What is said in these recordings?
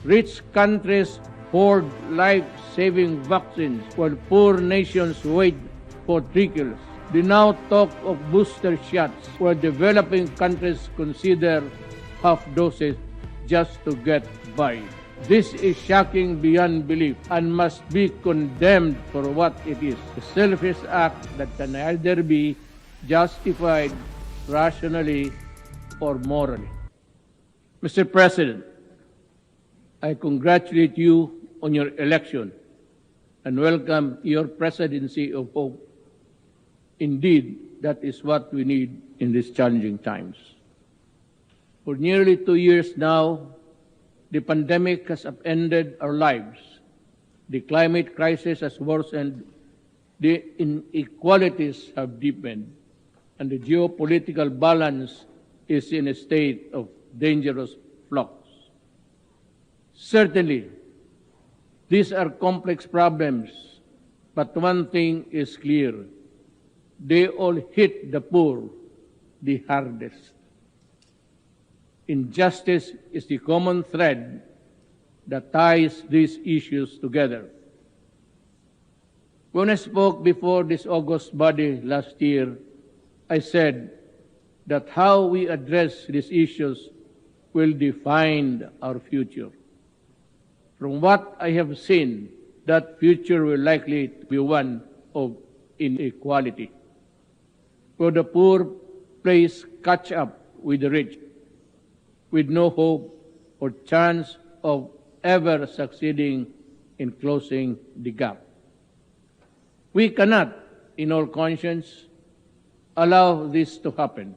Rich countries hoard life-saving vaccines while poor nations wait for trickles. They now talk of booster shots while developing countries consider half doses just to get by. This is shocking beyond belief and must be condemned for what it is. A selfish act that can neither be justified rationally or morally. Mr. President, I congratulate you on your election and welcome your presidency of hope. Indeed, that is what we need in these challenging times. For nearly 2 years now, the pandemic has upended our lives. The climate crisis has worsened, the inequalities have deepened, and the geopolitical balance is in a state of dangerous flux. Certainly, these are complex problems, but one thing is clear. They all hit the poor the hardest. Injustice is the common thread that ties these issues together. When I spoke before this august body last year, I said that how we address these issues will define our future. From what I have seen, that future will likely be one of inequality, where the poor plays catch up with the rich, with no hope or chance of ever succeeding in closing the gap. We cannot, in all conscience, allow this to happen.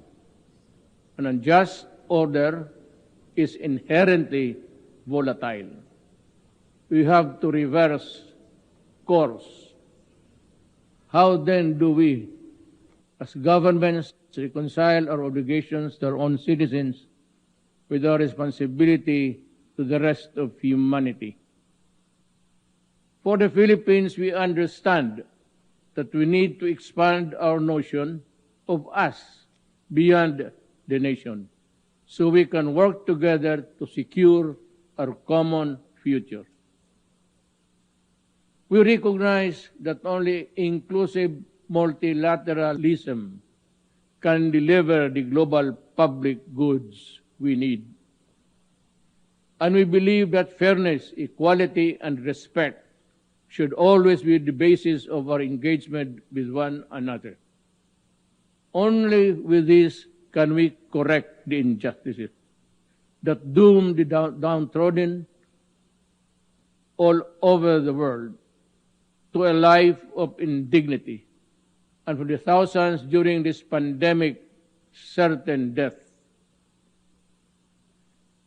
An unjust order is inherently volatile. We have to reverse course. How then do we, as governments, reconcile our obligations to our own citizens with our responsibility to the rest of humanity? For the Philippines, we understand that we need to expand our notion of us beyond the nation, so we can work together to secure our common future. We recognize that only inclusive multilateralism can deliver the global public goods we need. And we believe that fairness, equality, and respect should always be the basis of our engagement with one another. Only with this can we correct the injustices that doom the downtrodden all over the world to a life of indignity, and for the thousands during this pandemic, certain death.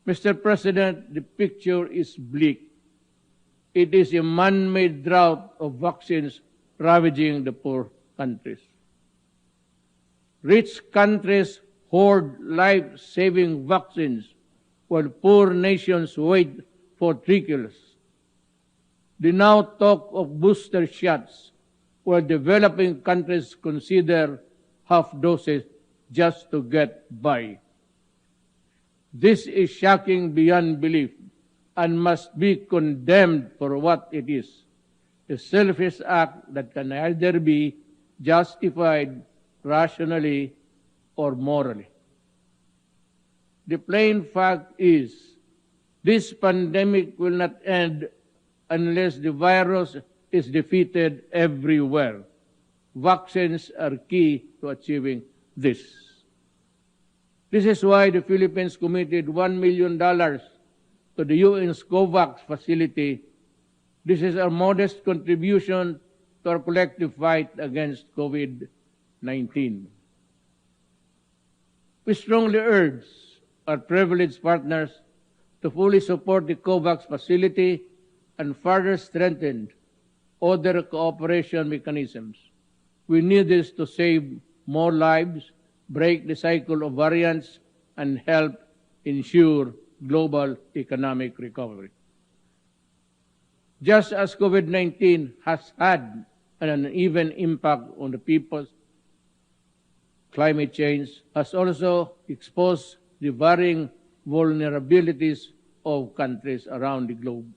Mr. President, the picture is bleak. It is a man-made drought of vaccines ravaging the poor countries. Rich countries hoard life-saving vaccines while poor nations wait for trickles. They now talk of booster shots while developing countries consider half doses just to get by. This is shocking beyond belief and must be condemned for what it is, a selfish act that can neither be justified rationally or morally. The plain fact is, this pandemic will not end unless the virus is defeated everywhere. Vaccines are key to achieving this. This is why the Philippines committed $1 million to the UN's COVAX facility. This is our modest contribution to our collective fight against COVID-19. We strongly urge our privileged partners to fully support the COVAX facility and further strengthen other cooperation mechanisms. We need this to save more lives, break the cycle of variants, and help ensure global economic recovery. Just as COVID-19 has had an uneven impact on the peoples, climate change has also exposed the varying vulnerabilities of countries around the globe.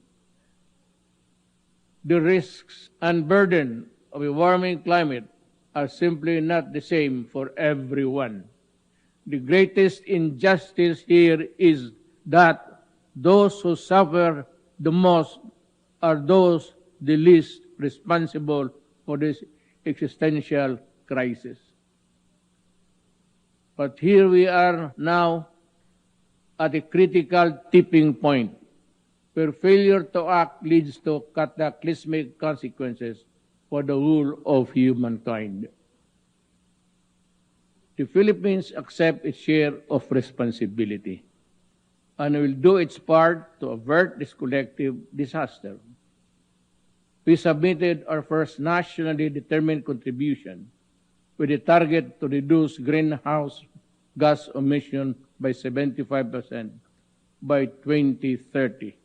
The risks and burden of a warming climate are simply not the same for everyone. The greatest injustice here is that those who suffer the most are those the least responsible for this existential crisis. But here we are now at a critical tipping point where failure to act leads to cataclysmic consequences for the whole of humankind. The Philippines accepts its share of responsibility and will do its part to avert this collective disaster. We submitted our first nationally determined contribution with a target to reduce greenhouse gas emission by 75% by 2030.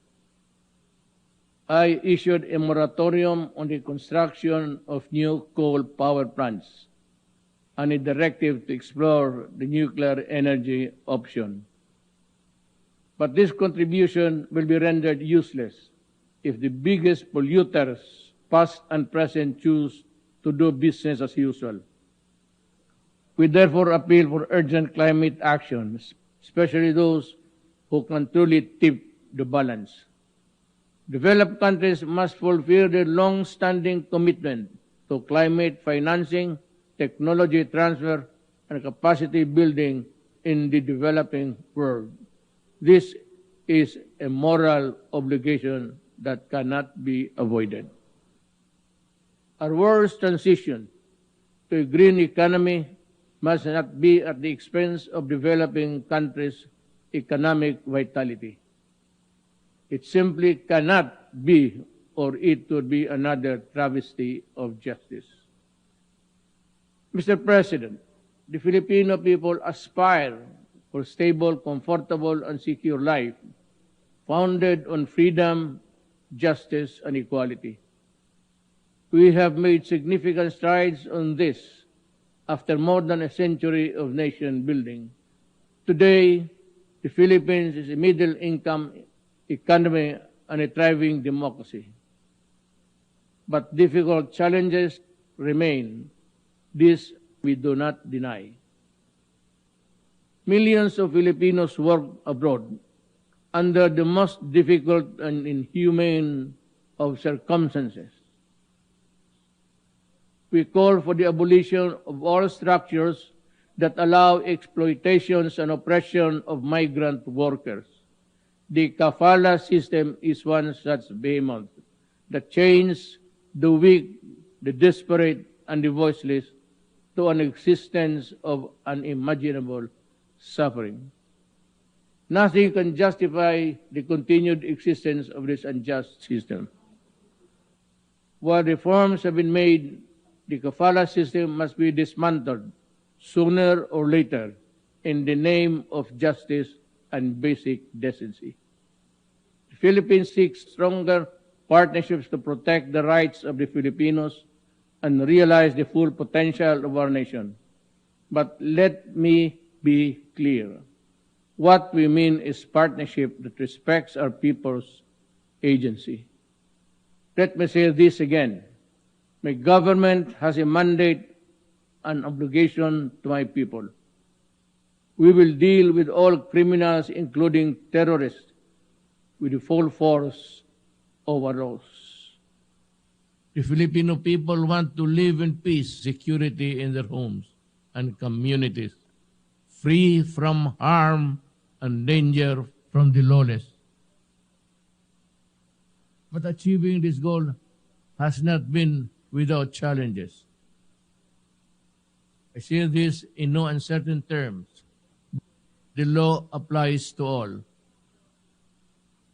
I issued a moratorium on the construction of new coal power plants and a directive to explore the nuclear energy option. But this contribution will be rendered useless if the biggest polluters, past and present, choose to do business as usual. We therefore appeal for urgent climate actions, especially those who can truly tip the balance. Developed countries must fulfill their long-standing commitment to climate financing, technology transfer, and capacity building in the developing world. This is a moral obligation that cannot be avoided. Our world's transition to a green economy must not be at the expense of developing countries' economic vitality. It simply cannot be, or it would be another travesty of justice. Mr. President, the Filipino people aspire for stable, comfortable, and secure life founded on freedom, justice, and equality. We have made significant strides on this after more than a century of nation building. Today, the Philippines is a middle-income economy and a thriving democracy. But difficult challenges remain. This we do not deny. Millions of Filipinos work abroad under the most difficult and inhumane of circumstances. We call for the abolition of all structures that allow exploitations and oppression of migrant workers. The kafala system is one such behemoth that chains the weak, the desperate, and the voiceless to an existence of unimaginable suffering. Nothing can justify the continued existence of this unjust system. While reforms have been made, the kafala system must be dismantled sooner or later in the name of justice and basic decency. The Philippines seeks stronger partnerships to protect the rights of the Filipinos and realize the full potential of our nation. But let me be clear. What we mean is partnership that respects our people's agency. Let me say this again. My government has a mandate and obligation to my people. We will deal with all criminals, including terrorists, with the full force of our laws. The Filipino people want to live in peace, security in their homes and communities, free from harm and danger from the lawless. But achieving this goal has not been without challenges. I say this in no uncertain terms. The law applies to all.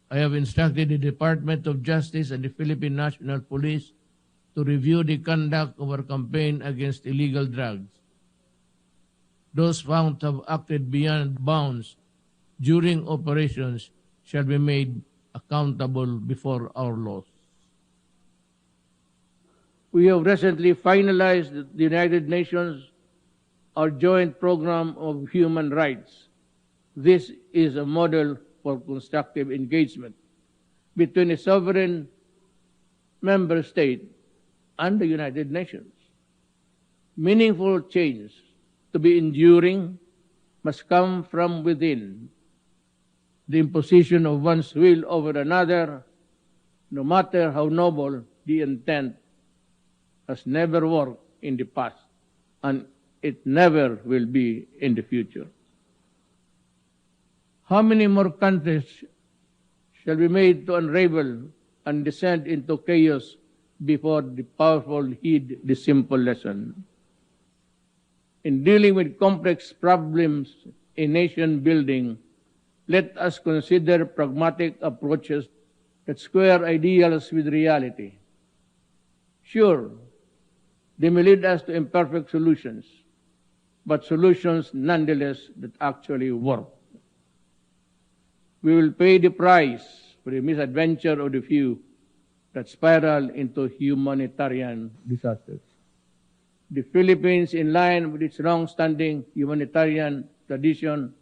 I have instructed the Department of Justice and the Philippine National Police to review the conduct of our campaign against illegal drugs. Those found to have acted beyond bounds during operations shall be made accountable before our laws. We have recently finalized the United Nations, our joint program of human rights. This is a model for constructive engagement between a sovereign member state and the United Nations. Meaningful change to be enduring must come from within. The imposition of one's will over another, no matter how noble the intent, has never worked in the past, and it never will be in the future. How many more countries shall be made to unravel and descend into chaos before the powerful heed the simple lesson? In dealing with complex problems in nation building, let us consider pragmatic approaches that square ideals with reality. Sure, they may lead us to imperfect solutions, but solutions nonetheless that actually work. We will pay the price for the misadventure of the few that spiral into humanitarian disasters. The Philippines, in line with its long-standing humanitarian tradition,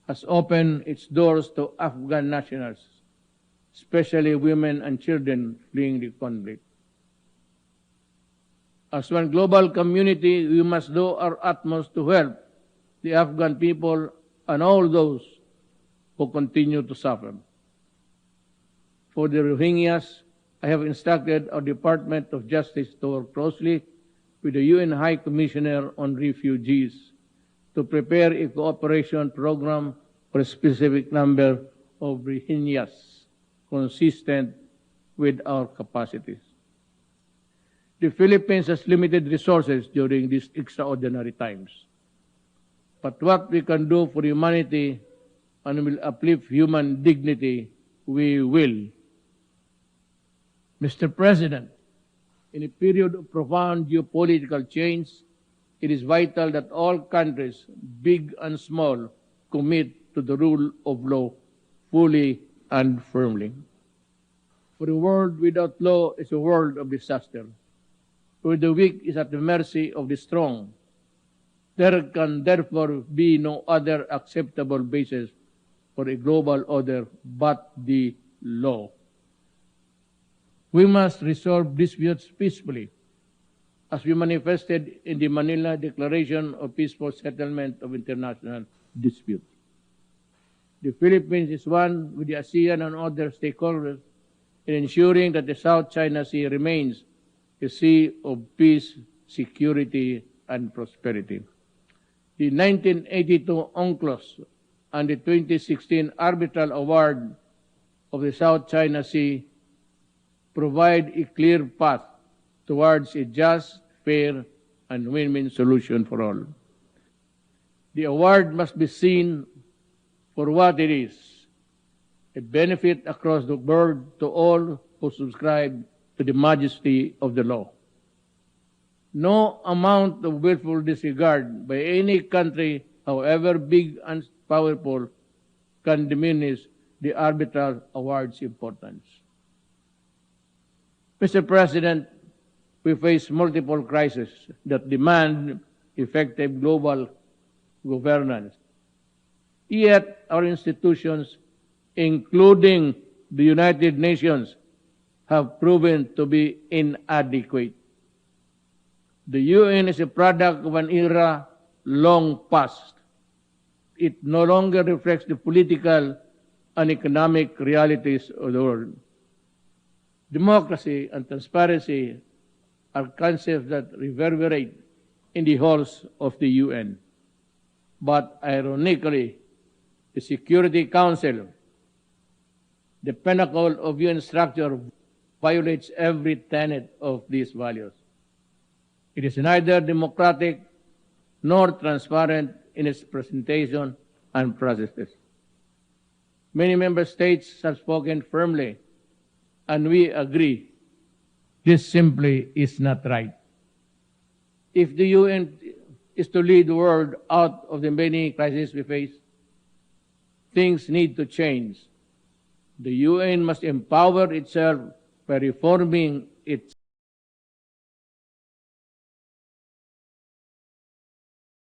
has opened its doors to Afghan nationals, especially women and children fleeing the conflict. As one global community, we must do our utmost to help the Afghan people and all those who continue to suffer. For the Rohingyas, I have instructed our Department of Justice to work closely with the UN High Commissioner on Refugees to prepare a cooperation program for a specific number of Rohingyas consistent with our capacities. The Philippines has limited resources during these extraordinary times. But what we can do for humanity and will uplift human dignity, we will. Mr. President, in a period of profound geopolitical change, it is vital that all countries, big and small, commit to the rule of law fully and firmly. For a world without law is a world of disaster, where the weak is at the mercy of the strong. There can therefore be no other acceptable basis for a global order but the law. We must resolve disputes peacefully, as we manifested in the Manila Declaration of Peaceful Settlement of International Disputes. The Philippines is one with the ASEAN and other stakeholders in ensuring that the South China Sea remains a sea of peace, security, and prosperity. The 1982 UNCLOS and the 2016 Arbitral Award of the South China Sea provide a clear path towards a just, fair, and win-win solution for all. The award must be seen for what it is, a benefit across the board to all who subscribe to the majesty of the law. No amount of willful disregard by any country, however big and powerful, can diminish the arbitral award's importance. Mr. President, we face multiple crises that demand effective global governance. Yet our institutions, including the United Nations, have proven to be inadequate. The UN is a product of an era long past. It no longer reflects the political and economic realities of the world. Democracy and transparency are concepts that reverberate in the halls of the UN. But ironically, the Security Council, the pinnacle of UN structure, violates every tenet of these values. It is neither democratic nor transparent in its presentation and processes. Many member states have spoken firmly, and we agree this simply is not right. If the UN is to lead the world out of the many crises we face, things need to change. The UN must empower itself by reforming its